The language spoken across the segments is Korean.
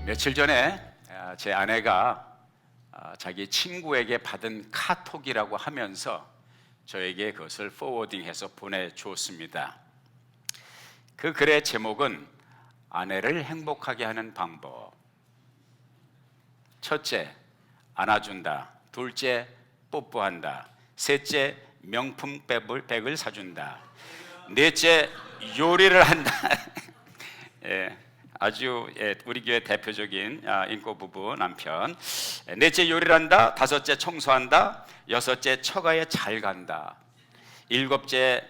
며칠 전에 제 아내가 자기 친구에게 받은 카톡이라고 하면서 저에게 그것을 포워딩해서 보내주었습니다. 그 글의 제목은 아내를 행복하게 하는 방법. 첫째, 안아준다. 둘째, 뽀뽀한다. 셋째, 명품 백을 사준다. 넷째, 요리를 한다. 아주 우리 교회 대표적인 인고 부부 남편. 넷째, 요리를 한다. 다섯째, 청소한다. 여섯째, 처가에 잘 간다. 일곱째,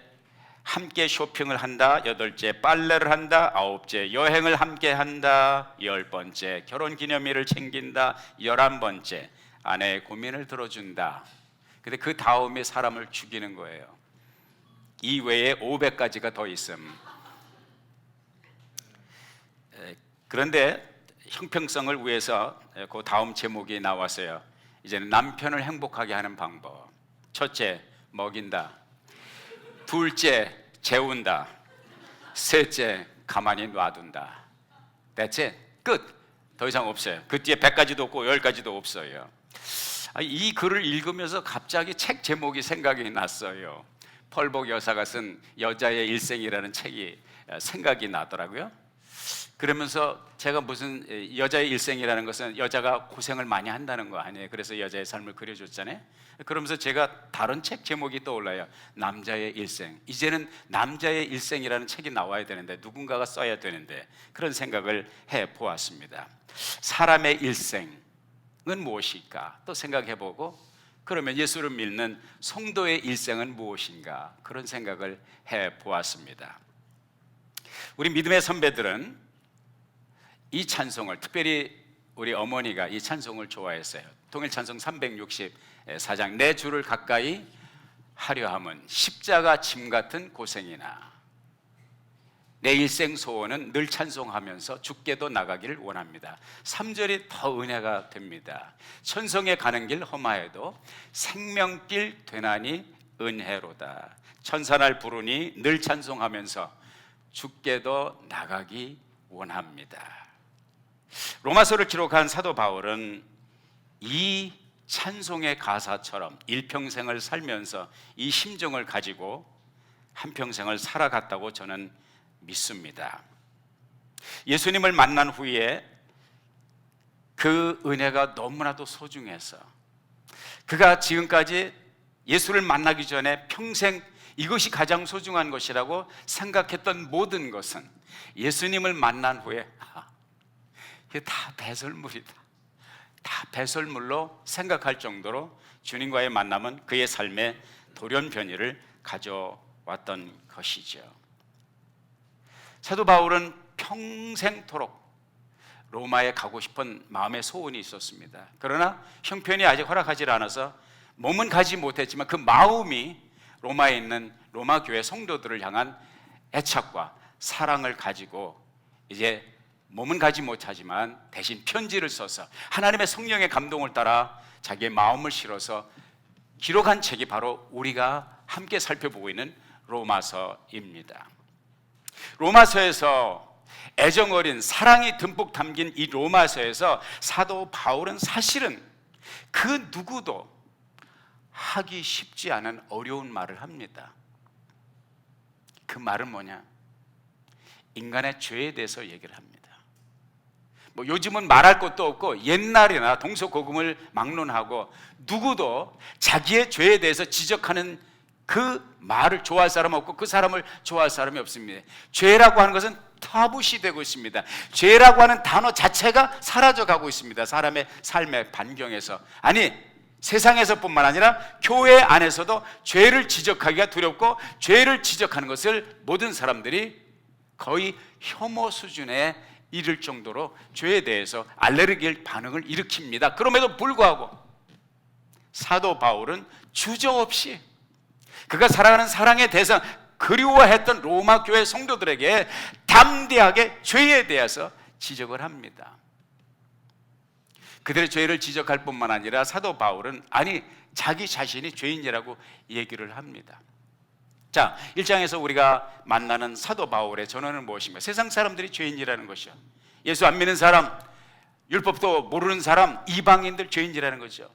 함께 쇼핑을 한다. 여덟째, 빨래를 한다. 아홉째, 여행을 함께 한다. 열 번째, 결혼기념일을 챙긴다. 11번째, 아내의 고민을 들어준다. 근데 그 다음에 사람을 죽이는 거예요. 이 외에 500가지가 더 있음. 그런데 형평성을 위해서 그 다음 제목이 나왔어요. 이제는 남편을 행복하게 하는 방법. 첫째, 먹인다. 둘째, 재운다. 셋째, 가만히 놔둔다. That's it. 끝. 더 이상 없어요. 그 뒤에 100가지도 없고 10가지도 없어요. 이 글을 읽으면서 갑자기 책 제목이 생각이 났어요. 펄복 여사가 쓴 여자의 일생이라는 책이 생각이 나더라고요. 그러면서 제가 무슨 여자의 일생이라는 것은 여자가 고생을 많이 한다는 거 아니에요. 그래서 여자의 삶을 그려줬잖아요. 그러면서 제가 다른 책 제목이 떠올라요. 남자의 일생. 이제는 남자의 일생이라는 책이 나와야 되는데, 누군가가 써야 되는데, 그런 생각을 해보았습니다. 사람의 일생은 무엇일까 또 생각해보고, 그러면 예수를 믿는 성도의 일생은 무엇인가, 그런 생각을 해보았습니다. 우리 믿음의 선배들은 이 찬송을, 특별히 우리 어머니가 이 찬송을 좋아했어요. 통일 찬송 364장, 내 주를 가까이 하려 함은 십자가 짐 같은 고생이나 내 일생 소원은 늘 찬송하면서 주께도 나가기를 원합니다. 3절이 더 은혜가 됩니다. 천성에 가는 길 험하여도 생명길 되나니 은혜로다. 천사날 부르니 늘 찬송하면서 주께도 나가기 원합니다. 로마서를 기록한 사도 바울은 이 찬송의 가사처럼 일평생을 살면서 이 심정을 가지고 한평생을 살아갔다고 저는 믿습니다. 예수님을 만난 후에 그 은혜가 너무나도 소중해서 그가 지금까지 예수를 만나기 전에 평생 이것이 가장 소중한 것이라고 생각했던 모든 것은 예수님을 만난 후에 이게 다 배설물이다, 다 배설물로 생각할 정도로 주님과의 만남은 그의 삶에 돌연변이를 가져왔던 것이죠. 사도 바울은 평생토록 로마에 가고 싶은 마음의 소원이 있었습니다. 그러나 형편이 아직 허락하지 않아서 몸은 가지 못했지만 그 마음이 로마에 있는 로마 교회 성도들을 향한 애착과 사랑을 가지고 이제 몸은 가지 못하지만 대신 편지를 써서 하나님의 성령의 감동을 따라 자기의 마음을 실어서 기록한 책이 바로 우리가 함께 살펴보고 있는 로마서입니다. 로마서에서 애정어린 사랑이 듬뿍 담긴 이 로마서에서 사도 바울은 사실은 그 누구도 하기 쉽지 않은 어려운 말을 합니다. 그 말은 뭐냐? 인간의 죄에 대해서 얘기를 합니다. 요즘은 말할 것도 없고 옛날이나 동서고금을 막론하고 누구도 자기의 죄에 대해서 지적하는 그 말을 좋아할 사람 없고 그 사람을 좋아할 사람이 없습니다. 죄라고 하는 것은 타부시되고 있습니다. 죄라고 하는 단어 자체가 사라져가고 있습니다. 사람의 삶의 반경에서. 아니, 세상에서뿐만 아니라 교회 안에서도 죄를 지적하기가 두렵고 죄를 지적하는 것을 모든 사람들이 거의 혐오 수준에 이를 정도로 죄에 대해서 알레르기 반응을 일으킵니다. 그럼에도 불구하고 사도 바울은 주저없이 그가 사랑하는 사랑의 대상, 그리워했던 로마 교회 성도들에게 담대하게 죄에 대해서 지적을 합니다. 그들의 죄를 지적할 뿐만 아니라 사도 바울은 자기 자신이 죄인이라고 얘기를 합니다. 자, 1장에서 우리가 만나는 사도 바울의 전언은 무엇인가? 세상 사람들이 죄인이라는 것이요, 예수 안 믿는 사람, 율법도 모르는 사람, 이방인들 죄인이라는 거죠.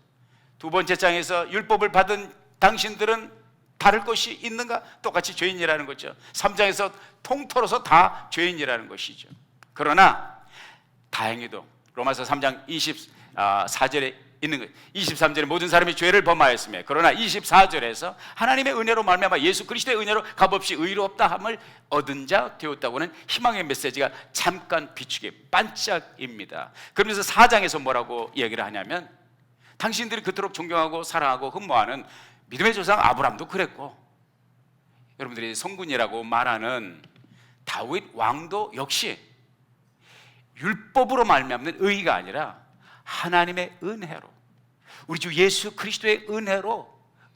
두 번째 장에서 율법을 받은 당신들은 다를 것이 있는가? 똑같이 죄인이라는 거죠. 3장에서 통틀어서 다 죄인이라는 것이죠. 그러나 다행히도 로마서 3장 24절에 있는 거예요. 23절에 모든 사람이 죄를 범하였으며 그러나 24절에서 하나님의 은혜로 말미암아 예수 그리스도의 은혜로 값없이 의롭다 함을 얻은 자 되었다고는 희망의 메시지가 잠깐 비추게 반짝입니다. 그러면서 4장에서 뭐라고 이야기를 하냐면 당신들이 그토록 존경하고 사랑하고 흠모하는 믿음의 조상 아브라함도 그랬고 여러분들이 성군이라고 말하는 다윗 왕도 역시 율법으로 말미암는 의가 아니라 하나님의 은혜로 우리 주 예수 그리스도의 은혜로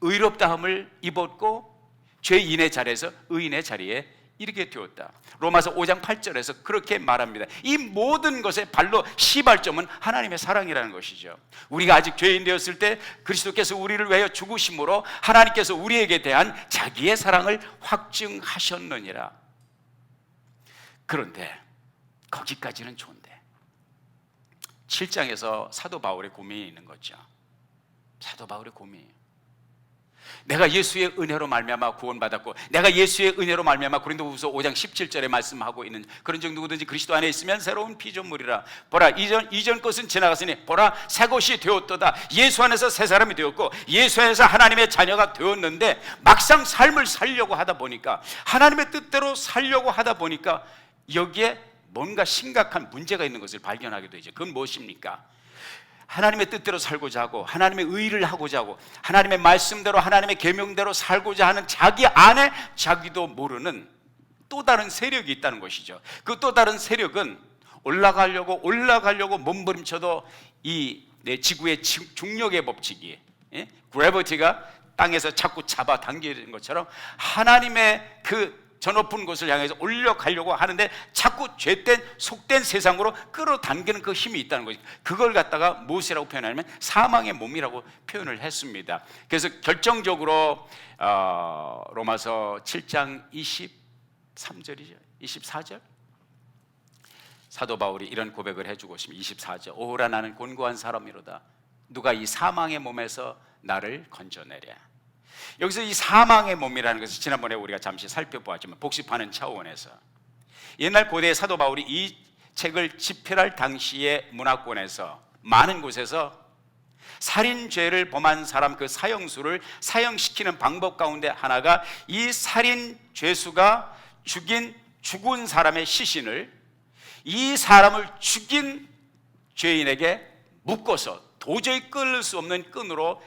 의롭다함을 입었고 죄인의 자리에서 의인의 자리에 이르게 되었다. 로마서 5장 8절에서 그렇게 말합니다. 이 모든 것의 발로 시발점은 하나님의 사랑이라는 것이죠. 우리가 아직 죄인 되었을 때 그리스도께서 우리를 위하여 죽으심으로 하나님께서 우리에게 대한 자기의 사랑을 확증하셨느니라. 그런데 거기까지는 좋은데 7장에서 사도 바울의 고민이 있는 거죠. 사도 바울의 고민이에요. 내가 예수의 은혜로 말미암아 구원받았고 내가 예수의 은혜로 말미암아 고린도후서 5장 17절에 말씀하고 있는 그런 적 누구든지 그리스도 안에 있으면 새로운 피조물이라. 보라 이전 것은 지나갔으니 보라 새 것이 되었도다. 예수 안에서 새 사람이 되었고 예수 안에서 하나님의 자녀가 되었는데 막상 삶을 살려고 하다 보니까 하나님의 뜻대로 살려고 하다 보니까 여기에 뭔가 심각한 문제가 있는 것을 발견하게 되죠. 그건 무엇입니까? 하나님의 뜻대로 살고자 하고 하나님의 의를 하고자 하고 하나님의 말씀대로 하나님의 계명대로 살고자 하는 자기 안에 자기도 모르는 또 다른 세력이 있다는 것이죠. 그 또 다른 세력은 올라가려고 몸부림쳐도 이 지구의 중력의 법칙이 그래비티가 땅에서 자꾸 잡아당기는 것처럼 하나님의 그 저 높은 곳을 향해서 올려가려고 하는데 자꾸 죄된 속된 세상으로 끌어당기는 그 힘이 있다는 거죠. 그걸 갖다가 무엇이라고 표현하냐면 사망의 몸이라고 표현을 했습니다. 그래서 결정적으로 로마서 7장 23절이죠 24절 사도 바울이 이런 고백을 해주고 있습니다. 24절 오호라 나는 곤고한 사람이로다. 누가 이 사망의 몸에서 나를 건져내랴. 여기서 이 사망의 몸이라는 것을 지난번에 우리가 잠시 살펴보았지만 복습하는 차원에서 옛날 고대 사도 바울이 이 책을 집필할 당시의 문화권에서 많은 곳에서 살인죄를 범한 사람 그 사형수를 사형시키는 방법 가운데 하나가 이 살인 죄수가 죽은 사람의 시신을 이 사람을 죽인 죄인에게 묶어서 도저히 끊을 수 없는 끈으로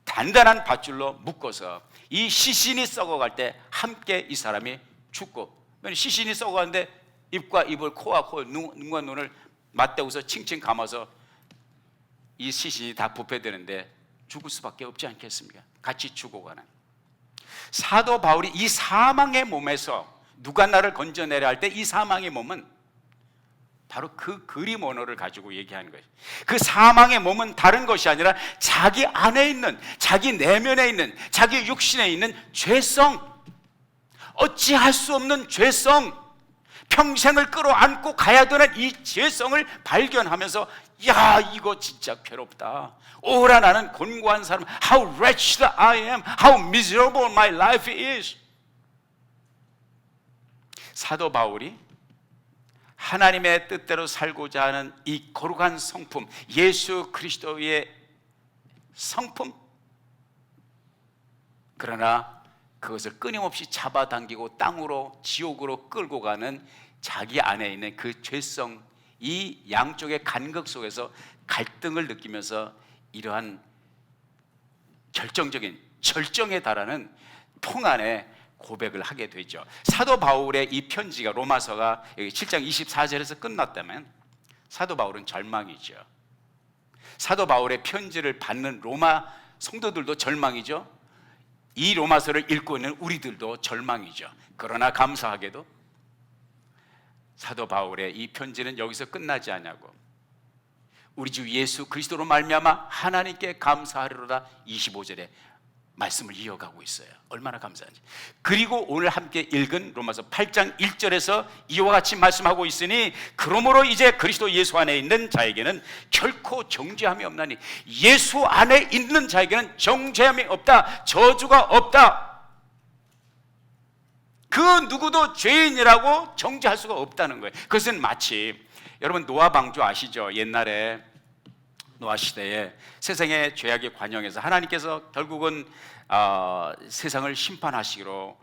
단단한 밧줄로 묶어서 이 시신이 썩어갈 때 함께 이 사람이 죽고 시신이 썩어가는데 입과 입을 코와 코 눈과 눈을 맞대고서 칭칭 감아서 이 시신이 다 부패되는데 죽을 수밖에 없지 않겠습니까? 같이 죽어가는 사도 바울이 이 사망의 몸에서 누가 나를 건져내려 할 때 이 사망의 몸은 바로 그 그림 언어를 가지고 얘기하는 거예요. 그 사망의 몸은 다른 것이 아니라 자기 안에 있는 자기 내면에 있는 자기 육신에 있는 죄성, 어찌할 수 없는 죄성, 평생을 끌어안고 가야 되는 이 죄성을 발견하면서 야 이거 진짜 괴롭다. 오라 나는 곤고한 사람. How wretched I am. How miserable my life is. 사도 바울이 하나님의 뜻대로 살고자 하는 이 거룩한 성품, 예수 그리스도의 성품, 그러나 그것을 끊임없이 잡아당기고 땅으로 지옥으로 끌고 가는 자기 안에 있는 그 죄성, 이 양쪽의 간극 속에서 갈등을 느끼면서 이러한 결정적인 절정에 달하는 통안의 고백을 하게 되죠. 사도 바울의 이 편지가 로마서가 여기 7장 24절에서 끝났다면 사도 바울은 절망이죠. 사도 바울의 편지를 받는 로마 성도들도 절망이죠. 이 로마서를 읽고 있는 우리들도 절망이죠. 그러나 감사하게도 사도 바울의 이 편지는 여기서 끝나지 않냐고 우리 주 예수 그리스도로 말미암아 하나님께 감사하리로다 25절에 말씀을 이어가고 있어요. 얼마나 감사한지. 그리고 오늘 함께 읽은 로마서 8장 1절에서 이와 같이 말씀하고 있으니 그러므로 이제 그리스도 예수 안에 있는 자에게는 결코 정죄함이 없나니, 예수 안에 있는 자에게는 정죄함이 없다, 저주가 없다. 그 누구도 죄인이라고 정죄할 수가 없다는 거예요. 그것은 마치 여러분 노아 방주 아시죠? 옛날에 노아 시대에 세상의 죄악의 관영에서 하나님께서 결국은 세상을 심판하시기로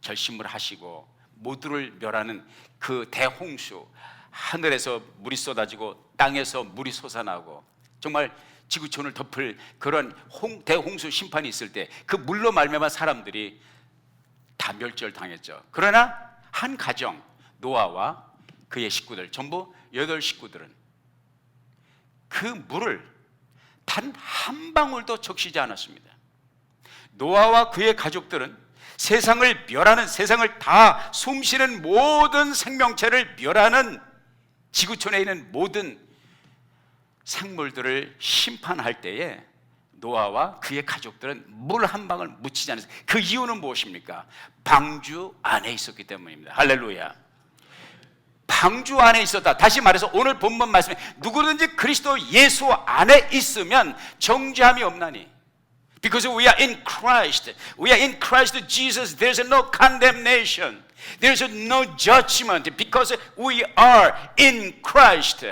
결심을 하시고 모두를 멸하는 그 대홍수, 하늘에서 물이 쏟아지고 땅에서 물이 솟아나고 정말 지구촌을 덮을 그런 대홍수 심판이 있을 때 그 물로 말미암아 사람들이 다 멸절당했죠. 그러나 한 가정, 노아와 그의 식구들, 전부 8식구들은 그 물을 단 한 방울도 적시지 않았습니다. 노아와 그의 가족들은 세상을 멸하는, 세상을 다 숨쉬는 모든 생명체를 멸하는 지구촌에 있는 모든 생물들을 심판할 때에 노아와 그의 가족들은 물 한 방울 묻히지 않았어요. 그 이유는 무엇입니까? 방주 안에 있었기 때문입니다. 할렐루야. 방주 안에 있었다. 다시 말해서 오늘 본문 말씀에 누구든지 그리스도 예수 안에 있으면 정죄함이 없나니, because we are in Christ, we are in Christ Jesus, there's no condemnation, there's no judgment, because we are in Christ.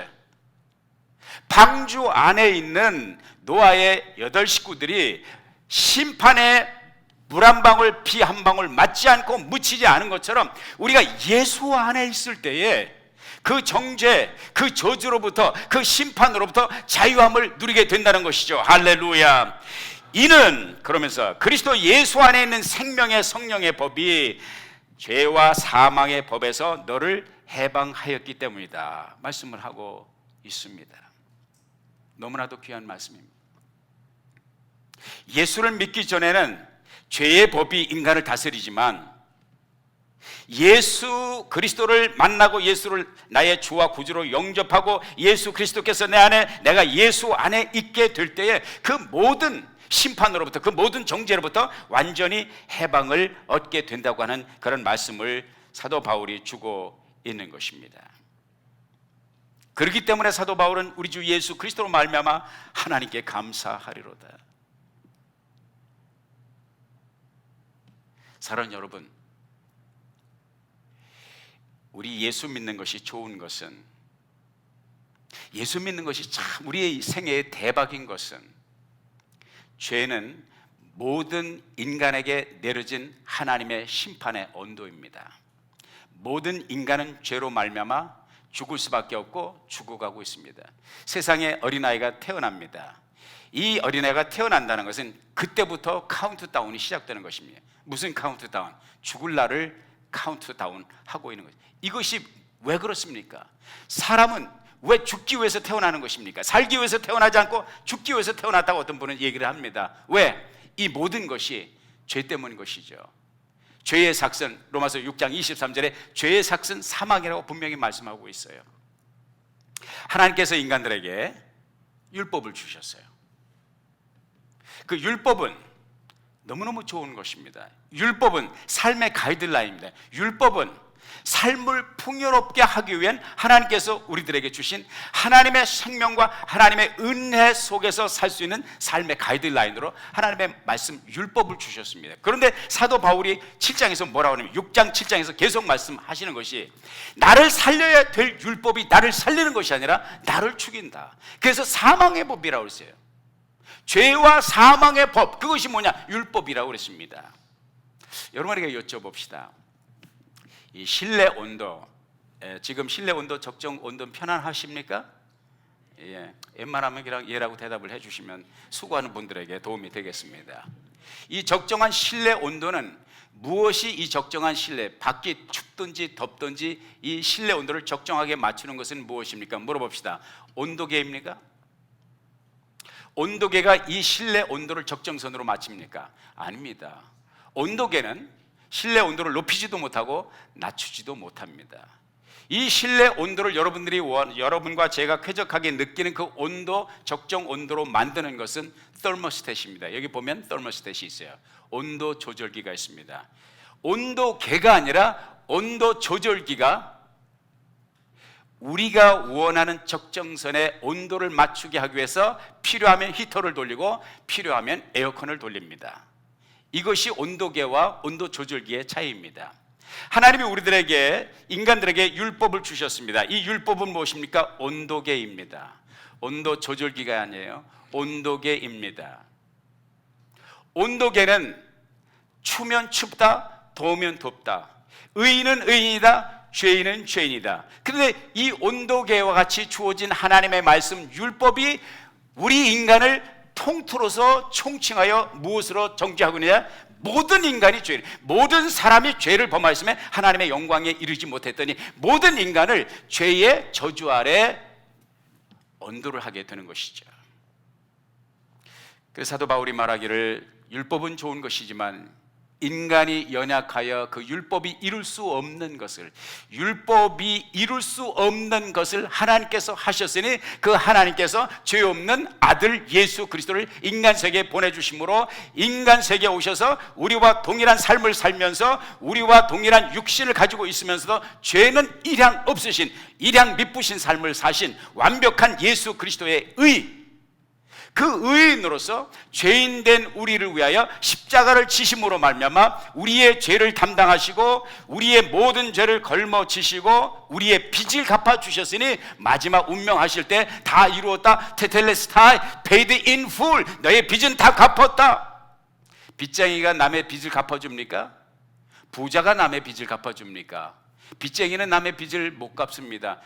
방주 안에 있는 노아의 8식구들이 심판에 물 한 방울, 피 한 방울 맞지 않고 묻히지 않은 것처럼 우리가 예수 안에 있을 때에 그 정죄, 그 저주로부터, 그 심판으로부터 자유함을 누리게 된다는 것이죠. 할렐루야. 이는 그러면서 그리스도 예수 안에 있는 생명의 성령의 법이 죄와 사망의 법에서 너를 해방하였기 때문이다 말씀을 하고 있습니다. 너무나도 귀한 말씀입니다. 예수를 믿기 전에는 죄의 법이 인간을 다스리지만 예수 그리스도를 만나고 예수를 나의 주와 구주로 영접하고 예수 그리스도께서 내 안에, 내가 예수 안에 있게 될 때에 그 모든 심판으로부터, 그 모든 정죄로부터 완전히 해방을 얻게 된다고 하는 그런 말씀을 사도 바울이 주고 있는 것입니다. 그렇기 때문에 사도 바울은 우리 주 예수 그리스도로 말미암아 하나님께 감사하리로다. 사랑하는 여러분, 우리 예수 믿는 것이 좋은 것은, 예수 믿는 것이 참 우리의 생애의 대박인 것은, 죄는 모든 인간에게 내려진 하나님의 심판의 언도입니다. 모든 인간은 죄로 말미암아 죽을 수밖에 없고 죽어가고 있습니다. 세상에 어린아이가 태어납니다. 이 어린아이가 태어난다는 것은 그때부터 카운트다운이 시작되는 것입니다. 무슨 카운트다운? 죽을 날을 카운트다운 하고 있는 거죠. 이것이 왜 그렇습니까? 사람은 왜 죽기 위해서 태어나는 것입니까? 살기 위해서 태어나지 않고 죽기 위해서 태어났다고 어떤 분은 얘기를 합니다. 왜? 이 모든 것이 죄 때문인 것이죠. 죄의 삭선, 로마서 6장 23절에 죄의 삭선 사망이라고 분명히 말씀하고 있어요. 하나님께서 인간들에게 율법을 주셨어요. 그 율법은 너무너무 좋은 것입니다. 율법은 삶의 가이드라인입니다. 율법은 삶을 풍요롭게 하기 위한 하나님께서 우리들에게 주신 하나님의 생명과 하나님의 은혜 속에서 살 수 있는 삶의 가이드라인으로 하나님의 말씀 율법을 주셨습니다. 그런데 사도 바울이 7장에서 뭐라고 하냐면 6장 7장에서 계속 말씀하시는 것이 나를 살려야 될 율법이 나를 살리는 것이 아니라 나를 죽인다. 그래서 사망의 법이라고 했어요. 죄와 사망의 법, 그것이 뭐냐? 율법이라고 그랬습니다. 여러분에게 여쭤봅시다. 이 실내 온도, 지금 실내 온도 적정 온도 편안하십니까? 예, 웬만하면 그냥 예라고 대답을 해주시면 수고하는 분들에게 도움이 되겠습니다. 이 적정한 실내 온도는 무엇이 이 적정한 실내, 밖이 춥든지 덥든지 이 실내 온도를 적정하게 맞추는 것은 무엇입니까? 물어봅시다. 온도계입니까? 온도계가 이 실내 온도를 적정선으로 맞춥니까? 아닙니다. 온도계는 실내 온도를 높이지도 못하고 낮추지도 못합니다. 이 실내 온도를 여러분과 제가 쾌적하게 느끼는 그 온도, 적정 온도로 만드는 것은 서머스탯입니다. 여기 보면 서머스탯이 있어요. 온도 조절기가 있습니다. 온도계가 아니라 온도 조절기가 우리가 원하는 적정선의 온도를 맞추게 하기 위해서 필요하면 히터를 돌리고 필요하면 에어컨을 돌립니다. 이것이 온도계와 온도 조절기의 차이입니다. 하나님이 인간들에게 율법을 주셨습니다. 이 율법은 무엇입니까? 온도계입니다. 온도 조절기가 아니에요. 온도계입니다. 온도계는 추면 춥다, 더우면 덥다. 의인은 의인이다, 죄인은 죄인이다. 그런데 이 온도계와 같이 주어진 하나님의 말씀 율법이 우리 인간을 통틀어서 총칭하여 무엇으로 정죄하고 있느냐? 모든 인간이 죄를, 모든 사람이 죄를 범하였으면 하나님의 영광에 이르지 못했더니 모든 인간을 죄의 저주 아래 언도를 하게 되는 것이죠. 그래서 사도 바울이 말하기를 율법은 좋은 것이지만 인간이 연약하여 그 율법이 이룰 수 없는 것을 하나님께서 하셨으니 그 하나님께서 죄 없는 아들 예수 그리스도를 인간 세계에 보내주심으로 인간 세계에 오셔서 우리와 동일한 삶을 살면서 우리와 동일한 육신을 가지고 있으면서도 죄는 일양 없으신, 일양 미쁘신 삶을 사신 완벽한 예수 그리스도의 그 의인으로서 죄인된 우리를 위하여 십자가를 지심으로 말미암아 우리의 죄를 담당하시고 우리의 모든 죄를 걸머지시고 우리의 빚을 갚아주셨으니 마지막 운명하실 때 다 이루었다, 테텔레스타이, paid in full, 너의 빚은 다 갚았다. 빚쟁이가 남의 빚을 갚아줍니까? 부자가 남의 빚을 갚아줍니까? 빚쟁이는 남의 빚을 못 갚습니다.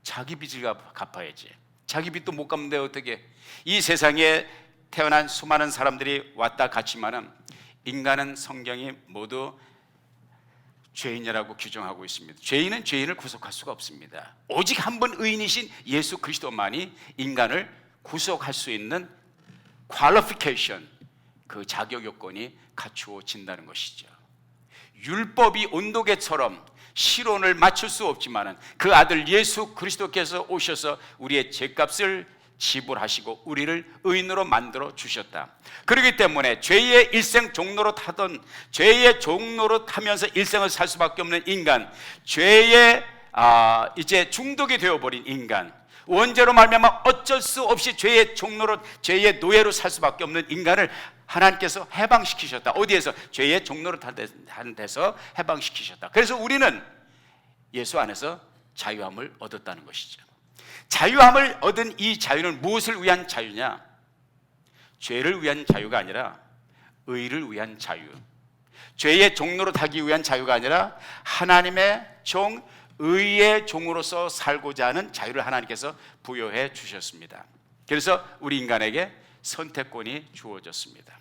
자기 빚을 갚아야지. 자기 빚도 못 갚는데 어떻게? 이 세상에 태어난 수많은 사람들이 왔다 갔지만은 인간은 성경이 모두 죄인이라고 규정하고 있습니다. 죄인은 죄인을 구속할 수가 없습니다. 오직 한 분 의인이신 예수 그리스도만이 인간을 구속할 수 있는 퀄리피케이션, 그 자격 요건이 갖추어진다는 것이죠. 율법이 온도계처럼 실온을 맞출 수 없지만은 그 아들 예수 그리스도께서 오셔서 우리의 죄값을 지불하시고 우리를 의인으로 만들어 주셨다. 그렇기 때문에 죄의 일생 종로로 타면서 일생을 살 수밖에 없는 인간, 죄의 이제 중독이 되어버린 인간, 원죄로 말미암아 어쩔 수 없이 죄의 종로로, 죄의 노예로 살 수밖에 없는 인간을 하나님께서 해방시키셨다. 어디에서? 죄의 종로로 타는 데서 해방시키셨다. 그래서 우리는 예수 안에서 자유함을 얻었다는 것이죠. 자유함을 얻은 이 자유는 무엇을 위한 자유냐? 죄를 위한 자유가 아니라 의를 위한 자유, 죄의 종로로 타기 위한 자유가 아니라 하나님의 종, 의의 종으로서 살고자 하는 자유를 하나님께서 부여해 주셨습니다. 그래서 우리 인간에게 선택권이 주어졌습니다.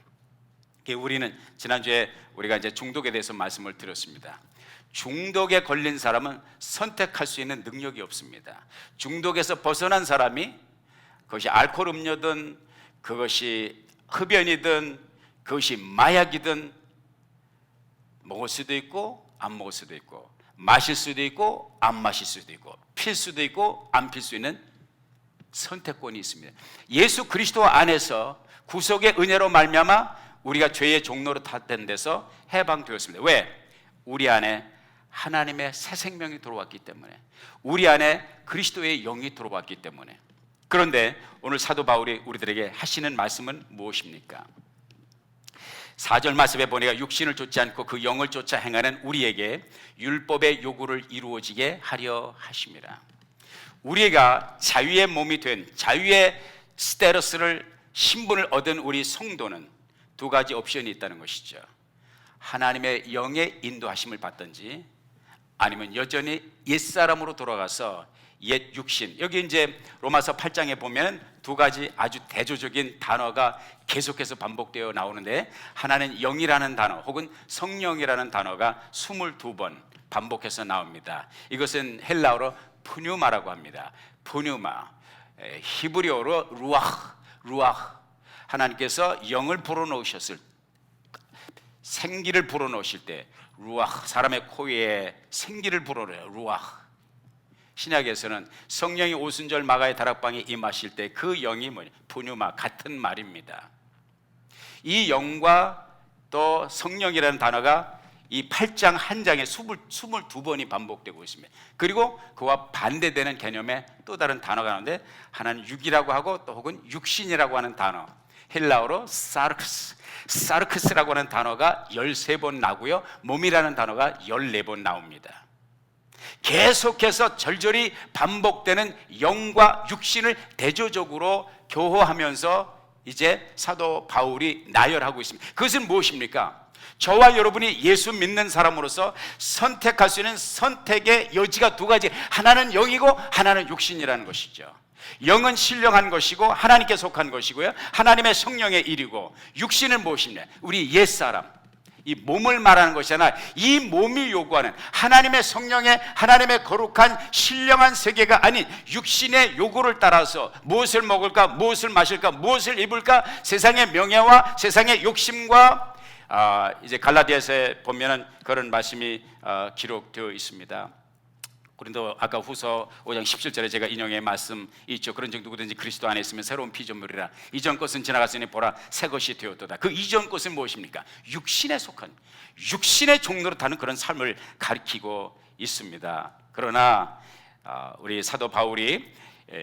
우리는 지난주에 우리가 이제 중독에 대해서 말씀을 드렸습니다. 중독에 걸린 사람은 선택할 수 있는 능력이 없습니다. 중독에서 벗어난 사람이 그것이 알코올 음료든 그것이 흡연이든 그것이 마약이든 먹을 수도 있고 안 먹을 수도 있고 마실 수도 있고 안 마실 수도 있고 필 수도 있고 안 필 수 있는 선택권이 있습니다. 예수 그리스도 안에서 구속의 은혜로 말미암아 우리가 죄의 종로로 탔던 데서 해방되었습니다. 왜? 우리 안에 하나님의 새 생명이 들어왔기 때문에, 우리 안에 그리스도의 영이 들어왔기 때문에. 그런데 오늘 사도 바울이 우리들에게 하시는 말씀은 무엇입니까? 4절 말씀에 보니까 육신을 쫓지 않고 그 영을 쫓아 행하는 우리에게 율법의 요구를 이루어지게 하려 하심이라. 우리가 자유의 몸이 된, 자유의 스테러스를, 신분을 얻은 우리 성도는 두 가지 옵션이 있다는 것이죠. 하나님의 영의 인도하심을 받든지 아니면 여전히 옛사람으로 돌아가서 옛 육신, 여기 이제 로마서 8장에 보면 두 가지 아주 대조적인 단어가 계속해서 반복되어 나오는데, 하나는 영이라는 단어 혹은 성령이라는 단어가 22번 반복해서 나옵니다. 이것은 헬라어로 푸뉴마라고 합니다. 푸뉴마, 히브리어로 루아흐. 하나님께서 영을 불어넣으셨을, 생기를 불어넣으실 때 루아흐, 사람의 코에 생기를 불어넣어요. 루아흐. 신약에서는 성령이 오순절 마가의 다락방에 임하실 때 그 영이 뭐냐? 푸뉴마, 같은 말입니다. 이 영과 또 성령이라는 단어가 이 8장 한 장에 22번이 반복되고 있습니다. 그리고 그와 반대되는 개념의 또 다른 단어가 나오는데, 하나는 육이라고 하고 또 혹은 육신이라고 하는 단어, 헬라어로 사르크스라고 하는 단어가 13번 나고요, 몸이라는 단어가 14번 나옵니다. 계속해서 절절히 반복되는 영과 육신을 대조적으로 교호하면서 이제 사도 바울이 나열하고 있습니다. 그것은 무엇입니까? 저와 여러분이 예수 믿는 사람으로서 선택할 수 있는 선택의 여지가 두 가지, 하나는 영이고 하나는 육신이라는 것이죠. 영은 신령한 것이고 하나님께 속한 것이고요, 하나님의 성령의 일이고, 육신은 무엇이냐? 우리 옛사람, 이 몸을 말하는 것이잖아. 이 몸이 요구하는 하나님의 성령의, 하나님의 거룩한 신령한 세계가 아닌 육신의 요구를 따라서 무엇을 먹을까, 무엇을 마실까, 무엇을 입을까, 세상의 명예와 세상의 욕심과 이제 갈라디아서에 보면은 그런 말씀이 기록되어 있습니다. 고린도 아까 후서 5장 17절에 제가 인용의 말씀 있죠. 그런 적 누구든지 그리스도 안에 있으면 새로운 피조물이라, 이전 것은 지나갔으니 보라 새 것이 되었도다. 그 이전 것은 무엇입니까? 육신에 속한, 육신의 종로로 타는 그런 삶을 가리키고 있습니다. 그러나 우리 사도 바울이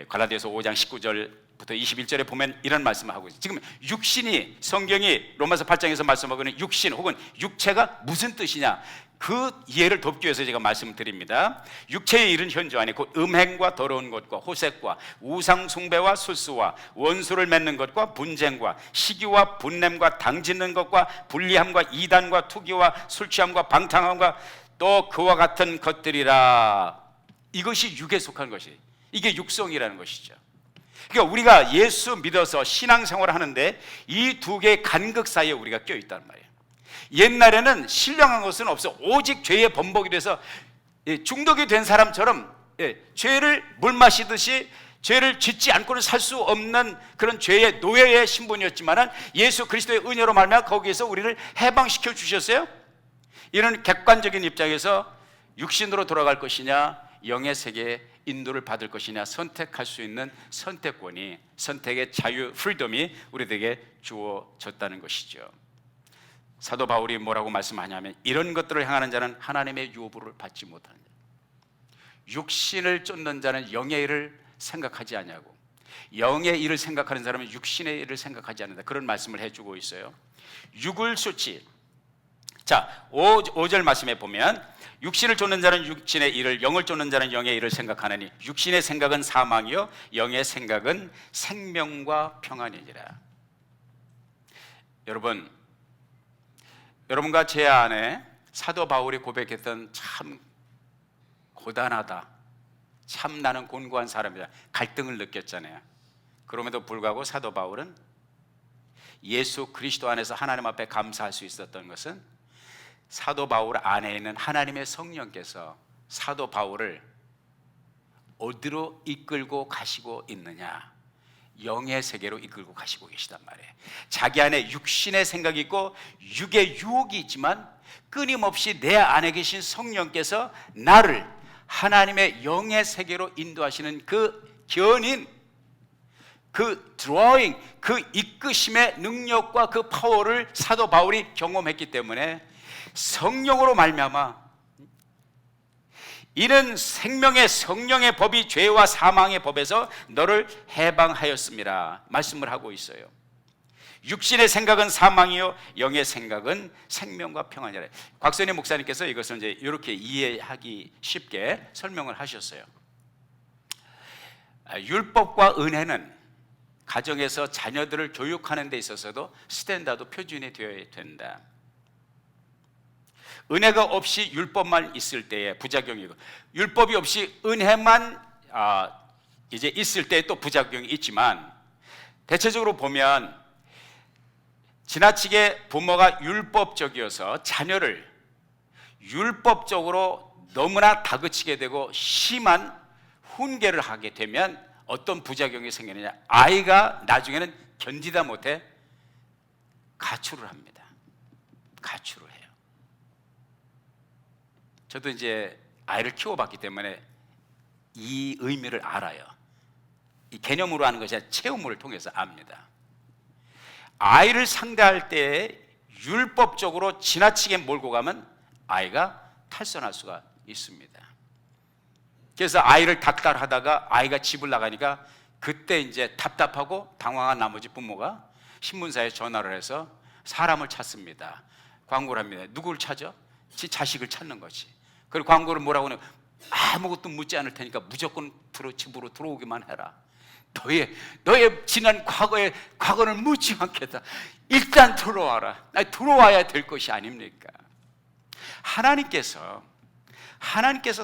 갈라디아서 5장 19절부터 21절에 보면 이런 말씀을 하고 있어요. 지금 육신이, 성경이 로마서 8장에서 말씀하고 있는 육신 혹은 육체가 무슨 뜻이냐, 그 이해를 돕기 위해서 제가 말씀을 드립니다. 육체의 일은 현주 안에 곧 음행과 더러운 것과 호색과 우상 숭배와 술수와 원수를 맺는 것과 분쟁과 시기와 분냄과 당짓는 것과 불리함과 이단과 투기와 술취함과 방탕함과 또 그와 같은 것들이라. 이것이 육에 속한 것이, 이게 육성이라는 것이죠. 그러니까 우리가 예수 믿어서 신앙생활을 하는데 이 두 개의 간극 사이에 우리가 껴있단 말이에요. 옛날에는 신령한 것은 없어. 오직 죄의 번복이 돼서 중독이 된 사람처럼 죄를 물 마시듯이 죄를 짓지 않고는 살 수 없는 그런 죄의 노예의 신분이었지만, 예수 그리스도의 은혜로 말미암아 거기에서 우리를 해방시켜 주셨어요. 이런 객관적인 입장에서 육신으로 돌아갈 것이냐, 영의 세계에 인도를 받을 것이냐 선택할 수 있는 선택권이, 선택의 자유, 프리덤이 우리에게 주어졌다는 것이죠. 사도 바울이 뭐라고 말씀하냐면, 이런 것들을 행하는 자는 하나님의 유업을 받지 못하는 자, 육신을 쫓는 자는 영의 일을 생각하지 아니하고 영의 일을 생각하는 사람은 육신의 일을 생각하지 않는다, 그런 말씀을 해주고 있어요. 육을 쫓지. 자, 5절 말씀에 보면, 육신을 쫓는 자는 육신의 일을, 영을 쫓는 자는 영의 일을 생각하느니 육신의 생각은 사망이요 영의 생각은 생명과 평안이니라. 여러분과 제 안에 사도 바울이 고백했던 참 고단하다, 참 나는 곤고한 사람이다, 갈등을 느꼈잖아요. 그럼에도 불구하고 사도 바울은 예수 그리스도 안에서 하나님 앞에 감사할 수 있었던 것은, 사도 바울 안에 있는 하나님의 성령께서 사도 바울을 어디로 이끌고 가시고 있느냐, 영의 세계로 이끌고 가시고 계시단 말이에요. 자기 안에 육신의 생각이 있고 육의 유혹이 있지만 끊임없이 내 안에 계신 성령께서 나를 하나님의 영의 세계로 인도하시는 그 견인, 그 드로잉, 그 이끄심의 능력과 그 파워를 사도 바울이 경험했기 때문에 성령으로 말미암아 이는 생명의 성령의 법이 죄와 사망의 법에서 너를 해방하였습니다 말씀을 하고 있어요. 육신의 생각은 사망이요 영의 생각은 생명과 평안이라. 곽선희 목사님께서 이것을 이제 이렇게 이해하기 쉽게 설명을 하셨어요. 율법과 은혜는 가정에서 자녀들을 교육하는 데 있어서도 스탠다드, 표준이 되어야 된다. 은혜가 없이 율법만 있을 때의 부작용이고, 율법이 없이 은혜만 이제 있을 때 또 부작용이 있지만, 대체적으로 보면 지나치게 부모가 율법적이어서 자녀를 율법적으로 너무나 다그치게 되고 심한 훈계를 하게 되면 어떤 부작용이 생기느냐, 아이가 나중에는 견디다 못해 가출을 합니다. 가출을 해요. 저도 이제 아이를 키워봤기 때문에 이 의미를 알아요. 이 개념으로 하는 것이 아니라 체험을 통해서 압니다. 아이를 상대할 때 율법적으로 지나치게 몰고 가면 아이가 탈선할 수가 있습니다. 그래서 아이를 닥달하다가 아이가 집을 나가니까 그때 이제 답답하고 당황한 나머지 부모가 신문사에 전화를 해서 사람을 찾습니다. 광고를 합니다. 누구를 찾아? 지 자식을 찾는 거지. 그리고 광고를 뭐라고 하냐? 아무것도 묻지 않을 테니까 무조건 집으로 들어오기만 해라. 너의 지난 과거를 묻지 않겠다. 일단 들어와라. 들어와야 될 것이 아닙니까? 하나님께서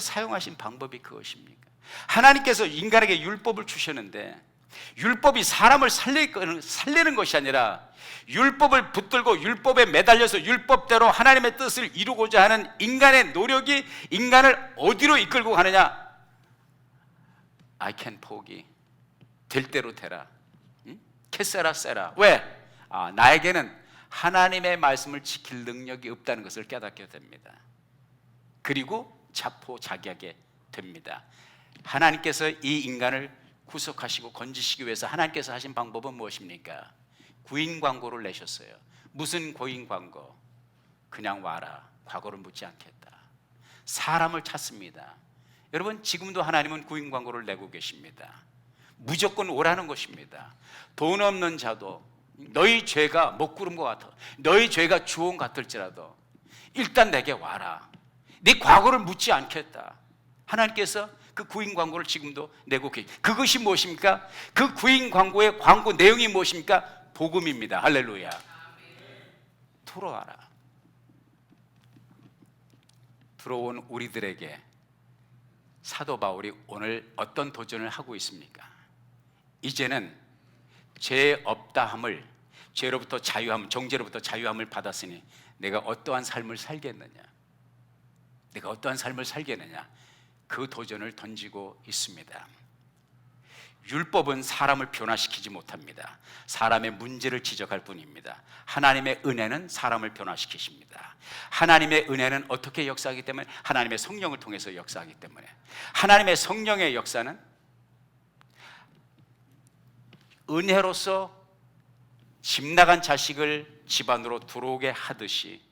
사용하신 방법이 그것입니까? 하나님께서 인간에게 율법을 주셨는데 율법이 사람을 살리는 것이 아니라 율법을 붙들고 율법에 매달려서 율법대로 하나님의 뜻을 이루고자 하는 인간의 노력이 인간을 어디로 이끌고 가느냐? I can 포기. 될 대로 되라. 캐세라 세라. 왜? 나에게는 하나님의 말씀을 지킬 능력이 없다는 것을 깨닫게 됩니다. 그리고 자포자기하게 됩니다. 하나님께서 이 인간을 구속하시고 건지시기 위해서 하나님께서 하신 방법은 무엇입니까? 구인 광고를 내셨어요. 무슨 구인 광고? 그냥 와라. 과거를 묻지 않겠다. 사람을 찾습니다. 여러분, 지금도 하나님은 구인 광고를 내고 계십니다. 무조건 오라는 것입니다. 돈 없는 자도 너희 죄가 먹구름 것 같아. 너희 죄가 주홍 같을지라도 일단 내게 와라. 네 과거를 묻지 않겠다. 하나님께서 그 구인 광고를 지금도 내고 계십니다. 그것이 무엇입니까? 그 구인 광고의 광고 내용이 무엇입니까? 복음입니다. 할렐루야. 들어와라. 들어온 우리들에게 사도 바울이 오늘 어떤 도전을 하고 있습니까? 이제는 죄 없다함을, 죄로부터 자유함, 정죄로부터 자유함을 받았으니 내가 어떠한 삶을 살겠느냐? 내가 어떠한 삶을 살겠느냐? 그 도전을 던지고 있습니다. 율법은 사람을 변화시키지 못합니다. 사람의 문제를 지적할 뿐입니다. 하나님의 은혜는 사람을 변화시키십니다. 하나님의 은혜는 어떻게 역사하기 때문에? 하나님의 성령을 통해서 역사하기 때문에. 하나님의 성령의 역사는 은혜로서 집 나간 자식을 집 안으로 들어오게 하듯이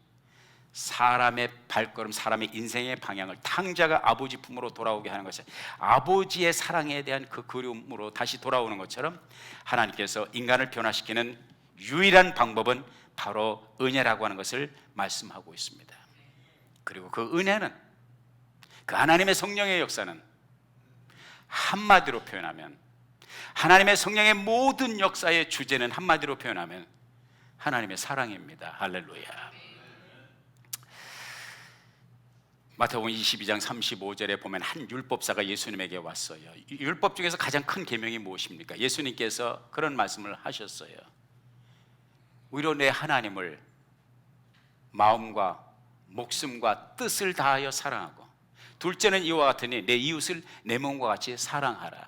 사람의 발걸음, 사람의 인생의 방향을 탕자가 아버지 품으로 돌아오게 하는 것이 아버지의 사랑에 대한 그 그리움으로 다시 돌아오는 것처럼 하나님께서 인간을 변화시키는 유일한 방법은 바로 은혜라고 하는 것을 말씀하고 있습니다. 그리고 그 은혜는, 그 하나님의 성령의 역사는 한마디로 표현하면, 하나님의 성령의 모든 역사의 주제는 한마디로 표현하면 하나님의 사랑입니다. 할렐루야. 마태복음 22장 35절에 보면 한 율법사가 예수님에게 왔어요. 율법 중에서 가장 큰 계명이 무엇입니까? 예수님께서 그런 말씀을 하셨어요. 오히려 내 하나님을 마음과 목숨과 뜻을 다하여 사랑하고, 둘째는 이와 같으니 내 이웃을 내 몸과 같이 사랑하라.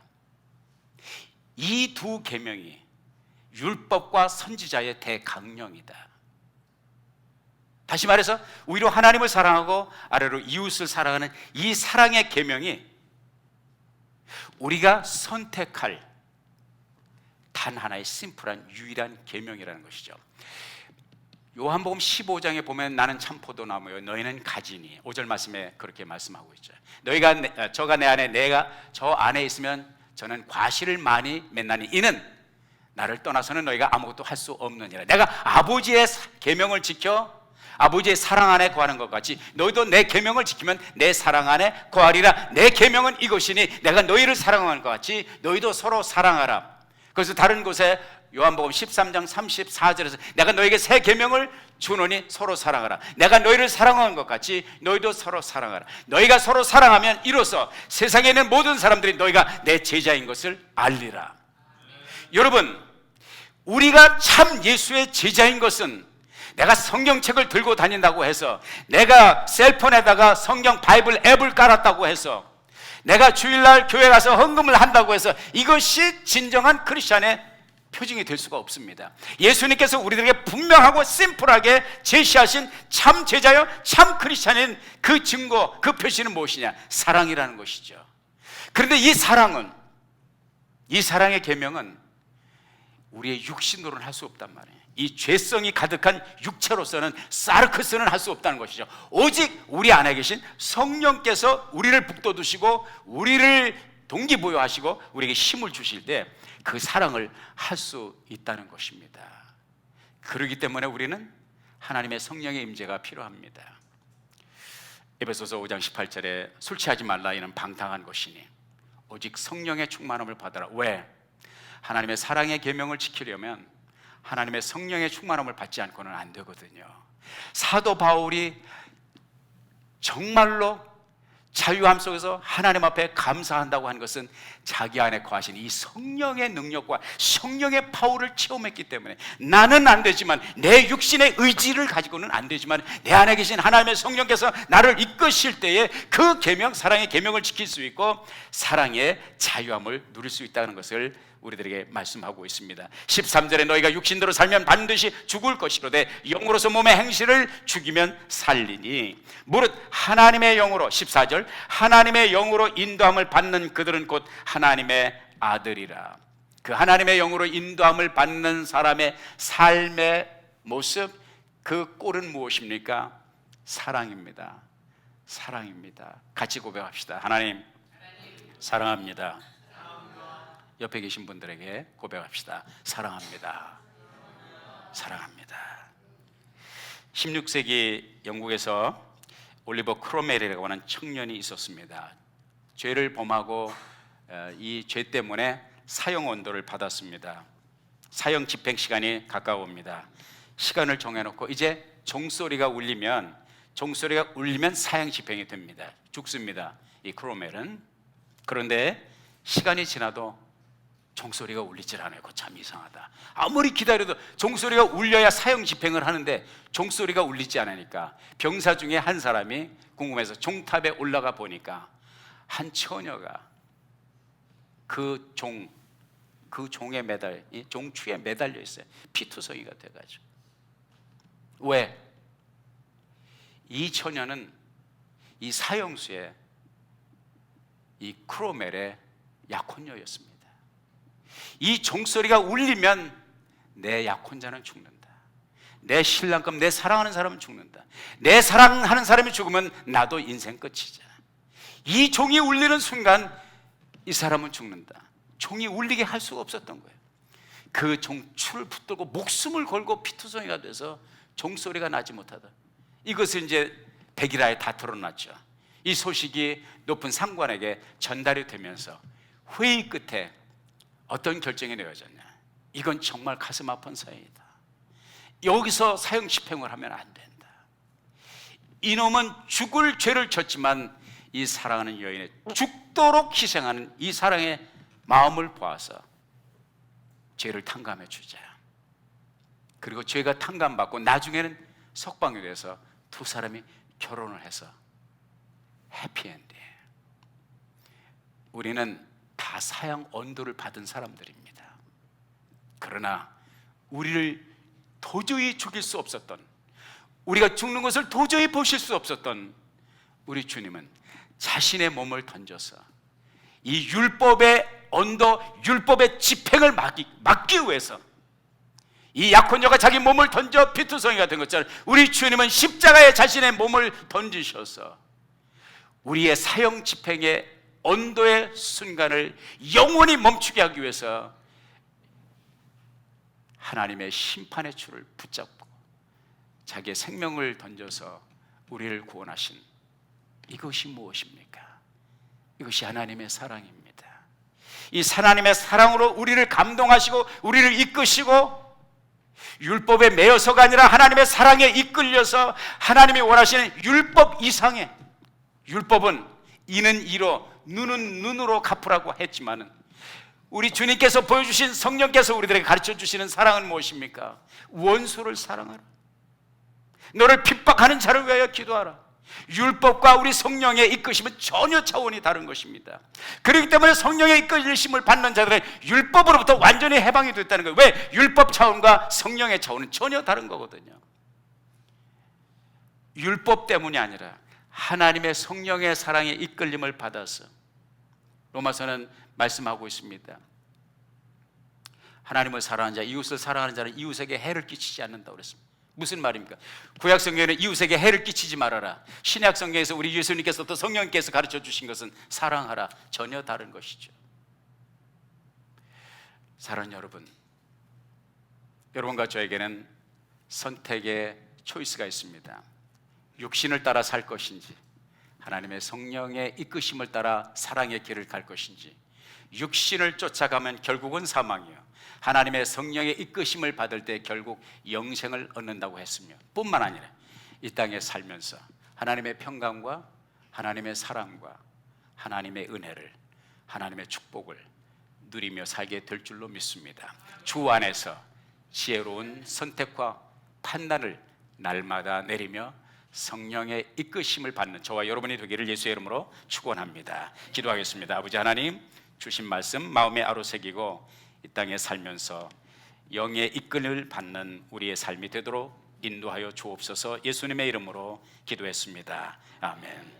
이 두 계명이 율법과 선지자의 대강령이다. 다시 말해서 위로 하나님을 사랑하고 아래로 이웃을 사랑하는 이 사랑의 계명이 우리가 선택할 단 하나의 심플한 유일한 계명이라는 것이죠. 요한복음 15장에 보면 나는 참포도나무요 너희는 가지니, 5절 말씀에 그렇게 말씀하고 있죠. 저가 내 안에, 내가 저 안에 있으면 저는 과실을 많이 맺나니 이는 나를 떠나서는 너희가 아무것도 할 수 없느니라. 내가 아버지의 계명을 지켜 아버지의 사랑 안에 거하는 것 같이 너희도 내 계명을 지키면 내 사랑 안에 거하리라. 내 계명은 이것이니 내가 너희를 사랑하는 것 같이 너희도 서로 사랑하라. 그래서 다른 곳에 요한복음 13장 34절에서 내가 너에게 새 계명을 주노니 서로 사랑하라. 내가 너희를 사랑하는 것 같이 너희도 서로 사랑하라. 너희가 서로 사랑하면 이로써 세상에 있는 모든 사람들이 너희가 내 제자인 것을 알리라. 여러분, 우리가 참 예수의 제자인 것은 내가 성경책을 들고 다닌다고 해서, 내가 셀폰에다가 성경 바이블 앱을 깔았다고 해서, 내가 주일날 교회 가서 헌금을 한다고 해서 이것이 진정한 크리스찬의 표징이 될 수가 없습니다. 예수님께서 우리들에게 분명하고 심플하게 제시하신 참 제자요 참 크리스찬인 그 증거, 그 표시는 무엇이냐? 사랑이라는 것이죠. 그런데 이 사랑은, 이 사랑의 계명은 우리의 육신으로는 할 수 없단 말이에요. 이 죄성이 가득한 육체로서는, 사르크스는 할 수 없다는 것이죠. 오직 우리 안에 계신 성령께서 우리를 북돋우시고 우리를 동기부여하시고 우리에게 힘을 주실 때 그 사랑을 할 수 있다는 것입니다. 그렇기 때문에 우리는 하나님의 성령의 임재가 필요합니다. 에베소서 5장 18절에 술 취하지 말라, 이는 방탕한 것이니 오직 성령의 충만함을 받으라. 왜? 하나님의 사랑의 계명을 지키려면 하나님의 성령의 충만함을 받지 않고는 안 되거든요. 사도 바울이 정말로 자유함 속에서 하나님 앞에 감사한다고 하는 것은 자기 안에 거하신 이 성령의 능력과 성령의 파워를 체험했기 때문에, 나는 안 되지만, 내 육신의 의지를 가지고는 안 되지만 내 안에 계신 하나님의 성령께서 나를 이끄실 때에 그 계명, 사랑의 계명을 지킬 수 있고 사랑의 자유함을 누릴 수 있다는 것을 우리들에게 말씀하고 있습니다. 13절에 너희가 육신대로 살면 반드시 죽을 것이로되 영으로서 몸의 행실을 죽이면 살리니 무릇 하나님의 영으로, 14절, 하나님의 영으로 인도함을 받는 그들은 곧 하나님의 아들이라. 그 하나님의 영으로 인도함을 받는 사람의 삶의 모습, 그 꼴은 무엇입니까? 사랑입니다. 사랑입니다. 같이 고백합시다. 하나님, 사랑합니다. 옆에 계신 분들에게 고백합시다. 사랑합니다. 사랑합니다. 16세기 영국에서 올리버 크로멜이라고 하는 청년이 있었습니다. 죄를 범하고 이 죄 때문에 사형 언도를 받았습니다. 사형 집행 시간이 가까워옵니다. 시간을 정해놓고 이제 종소리가 울리면 사형 집행이 됩니다. 죽습니다, 이 크로멜은. 그런데 시간이 지나도 종소리가 울리질 않아요. 참 이상하다. 아무리 기다려도 종소리가 울려야 사형 집행을 하는데 종소리가 울리지 않으니까 병사 중에 한 사람이 궁금해서 종탑에 올라가 보니까 한 처녀가 그 종에 종추에 매달려 있어요. 피투성이가 돼가지고. 왜? 이 처녀는 이 사형수의 이 크로멜의 약혼녀였습니다. 이 종소리가 울리면 내 약혼자는 죽는다. 내 신랑감, 내 사랑하는 사람은 죽는다. 내 사랑하는 사람이 죽으면 나도 인생 끝이자. 이 종이 울리는 순간 이 사람은 죽는다. 종이 울리게 할 수가 없었던 거예요. 그 종추를 붙들고 목숨을 걸고 피투성이가 돼서 종소리가 나지 못하다. 이것을 이제 백일하에 다 드러났죠. 이 소식이 높은 상관에게 전달이 되면서 회의 끝에 어떤 결정이 내려졌냐? 이건 정말 가슴 아픈 사연이다. 여기서 사형 집행을 하면 안 된다. 이놈은 죽을 죄를 졌지만 이 사랑하는 여인의 죽도록 희생하는 이 사랑의 마음을 보아서 죄를 탕감해 주자. 그리고 죄가 탕감받고 나중에는 석방이 돼서 두 사람이 결혼을 해서 해피엔드예요. 우리는 다 사형 언도를 받은 사람들입니다. 그러나 우리를 도저히 죽일 수 없었던, 우리가 죽는 것을 도저히 보실 수 없었던 우리 주님은 자신의 몸을 던져서 이 율법의 언도, 율법의 집행을 막기 위해서 이 약혼녀가 자기 몸을 던져 피투성이가 된 것처럼 우리 주님은 십자가에 자신의 몸을 던지셔서 우리의 사형 집행의 언도의 순간을 영원히 멈추게 하기 위해서 하나님의 심판의 줄을 붙잡고 자기의 생명을 던져서 우리를 구원하신 이것이 무엇입니까? 이것이 하나님의 사랑입니다. 이 하나님의 사랑으로 우리를 감동하시고 우리를 이끄시고 율법에 매여서가 아니라 하나님의 사랑에 이끌려서 하나님이 원하시는 율법 이상의, 율법은 이는 이로 눈은 눈으로 갚으라고 했지만은 우리 주님께서 보여주신, 성령께서 우리들에게 가르쳐 주시는 사랑은 무엇입니까? 원수를 사랑하라. 너를 핍박하는 자를 위하여 기도하라. 율법과 우리 성령의 이끄심은 전혀 차원이 다른 것입니다. 그렇기 때문에 성령의 이끄심을 받는 자들은 율법으로부터 완전히 해방이 됐다는 거예요. 왜? 율법 차원과 성령의 차원은 전혀 다른 거거든요. 율법 때문이 아니라 하나님의 성령의 사랑에 이끌림을 받아서 로마서는 말씀하고 있습니다. 하나님을 사랑하는 자, 이웃을 사랑하는 자는 이웃에게 해를 끼치지 않는다고 그랬습니다. 무슨 말입니까? 구약 성경에는 이웃에게 해를 끼치지 말아라. 신약 성경에서 우리 예수님께서 또 성령께서 가르쳐 주신 것은 사랑하라. 전혀 다른 것이죠. 사랑하는 여러분, 여러분과 저에게는 선택의 초이스가 있습니다. 육신을 따라 살 것인지, 하나님의 성령의 이끄심을 따라 사랑의 길을 갈 것인지. 육신을 쫓아가면 결국은 사망이요, 하나님의 성령의 이끄심을 받을 때 결국 영생을 얻는다고 했으며, 뿐만 아니라 이 땅에 살면서 하나님의 평강과 하나님의 사랑과 하나님의 은혜를, 하나님의 축복을 누리며 살게 될 줄로 믿습니다. 주 안에서 지혜로운 선택과 판단을 날마다 내리며 성령의 이끄심을 받는 저와 여러분이 되기를 예수의 이름으로 축원합니다. 기도하겠습니다. 아버지 하나님, 주신 말씀 마음에 아로새기고 이 땅에 살면서 영의 이끌을 받는 우리의 삶이 되도록 인도하여 주옵소서. 예수님의 이름으로 기도했습니다. 아멘.